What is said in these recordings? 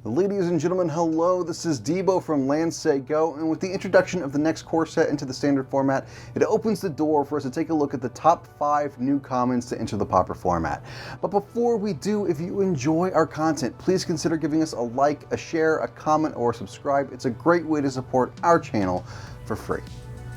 Ladies and gentlemen, hello, this is Debo from Lando Go, and with the introduction of the next core set into the standard format, it opens the door for us to take a look at the top 5 new commons to enter the Pauper format. But before we do, if you enjoy our content, please consider giving us a like, a share, a comment, or subscribe. It's a great way to support our channel for free.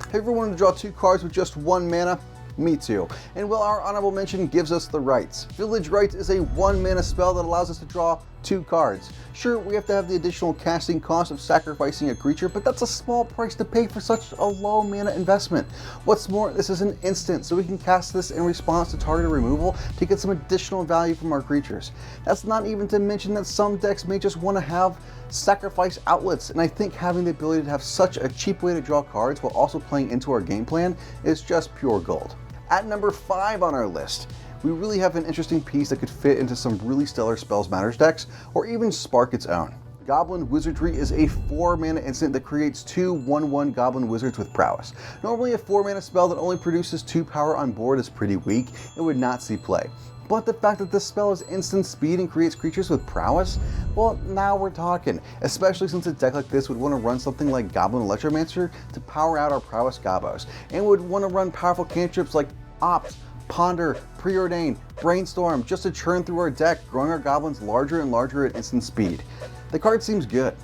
Have you ever wanted to draw 2 cards with just 1 mana? Me too. And well, our honorable mention gives us the rights. Village Rites is a 1 mana spell that allows us to draw 2 cards. Sure, we have to have the additional casting cost of sacrificing a creature, but that's a small price to pay for such a low mana investment. What's more, this is an instant, so we can cast this in response to target removal to get some additional value from our creatures. That's not even to mention that some decks may just want to have sacrifice outlets, and I think having the ability to have such a cheap way to draw cards while also playing into our game plan is just pure gold. At number 5 on our list, we really have an interesting piece that could fit into some really stellar Spells Matters decks, or even spark its own. Goblin Wizardry is a 4 mana instant that creates 2 1/1 Goblin Wizards with prowess. Normally a 4 mana spell that only produces 2 power on board is pretty weak and would not see play. But the fact that this spell is instant speed and creates creatures with prowess, well, now we're talking, especially since a deck like this would want to run something like Goblin Electromancer to power out our prowess gobos, and would want to run powerful cantrips like Opt, Ponder, Preordain, Brainstorm just to churn through our deck, growing our goblins larger and larger at instant speed. The card seems good.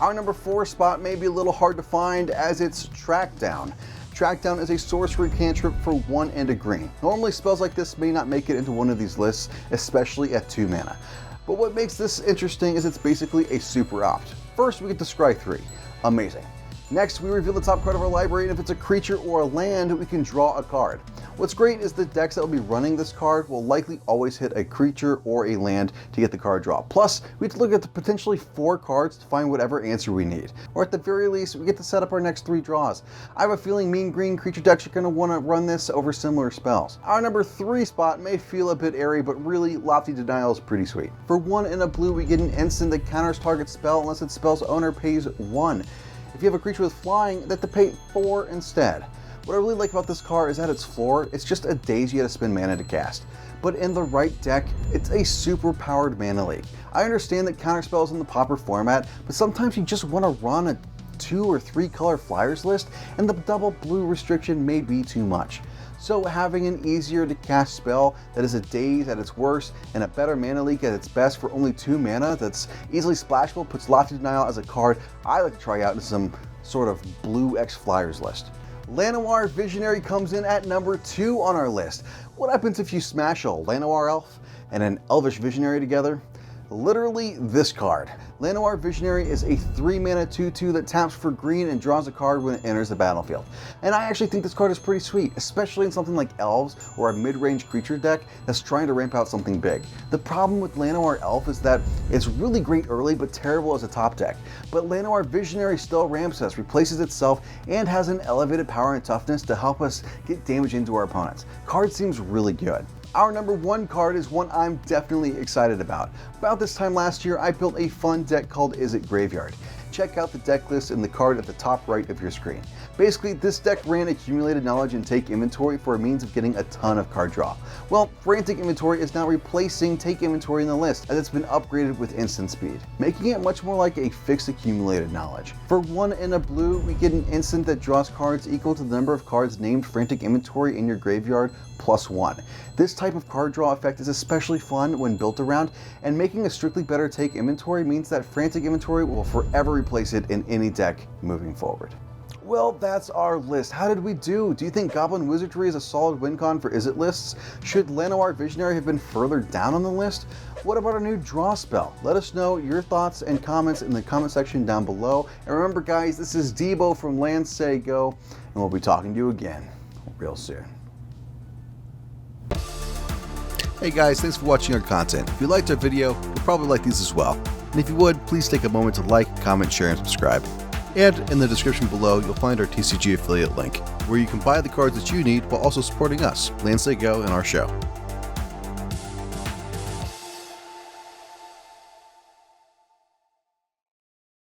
Our number 4 spot may be a little hard to find as it's Trackdown. Trackdown is a sorcery cantrip for 1 and a green. Normally spells like this may not make it into one of these lists, especially at 2 mana. But what makes this interesting is it's basically a super opt. First we get to scry 3. Amazing. Next, we reveal the top card of our library, and if it's a creature or a land, we can draw a card. What's great is the decks that will be running this card will likely always hit a creature or a land to get the card draw. Plus, we get to look at the potentially 4 cards to find whatever answer we need. Or at the very least, we get to set up our next 3 draws. I have a feeling mean green creature decks are going to want to run this over similar spells. Our number 3 spot may feel a bit airy, but really, Lofty Denial is pretty sweet. For 1 and a blue, we get an instant that counters target spell unless its spell's owner pays 1. If you have a creature with flying, they have to pay 4 instead. What I really like about this card is that its floor, it's just a daze you had to spend mana to cast. But in the right deck, it's a super powered mana leak. I understand that counterspells in the Pauper format, but sometimes you just want to run a 2 or 3 color flyers list, and the double blue restriction may be too much. So having an easier to cast spell that is a daze at its worst and a better mana leak at its best for only 2 mana that's easily splashable puts Lofty Denial as a card I like to try out in some sort of blue X flyers list. Lando Our Visionary comes in at number 2 on our list. What happens if you smash a Lando Our Elf and an Elvish Visionary together? Literally this card. Lando Our Visionary is a 3 mana 2/2 that taps for green and draws a card when it enters the battlefield. And I actually think this card is pretty sweet, especially in something like Elves or a mid-range creature deck that's trying to ramp out something big. The problem with Lando Our Elf is that it's really great early but terrible as a top deck. But Lando Our Visionary still ramps us, replaces itself, and has an elevated power and toughness to help us get damage into our opponents. Card seems really good. Our number 1 card is one I'm definitely excited about. About this time last year, I built a fun deck called Is It Graveyard. Check out the deck list in the card at the top right of your screen. Basically, this deck ran Accumulated Knowledge and Take Inventory for a means of getting a ton of card draw. Well, Frantic Inventory is now replacing Take Inventory in the list as it's been upgraded with instant speed, making it much more like a fixed Accumulated Knowledge. For 1 and a blue, we get an instant that draws cards equal to the number of cards named Frantic Inventory in your graveyard plus 1. This type of card draw effect is especially fun when built around, and making a strictly better Take Inventory means that Frantic Inventory will forever replace it in any deck moving forward. Well, that's our list. How did we do? Do you think Goblin Wizardry is a solid win con for Is It lists? Should Lando Our Visionary have been further down on the list? What about our new draw spell? Let us know your thoughts and comments in the comment section down below. And remember guys, this is Debo from Lando Go, and we'll be talking to you again real soon. Hey guys, thanks for watching our content. If you liked our video, you'll probably like these as well. And if you would, please take a moment to like, comment, share, and subscribe. And in the description below, you'll find our TCG affiliate link, where you can buy the cards that you need while also supporting us, Lando Go, and our show.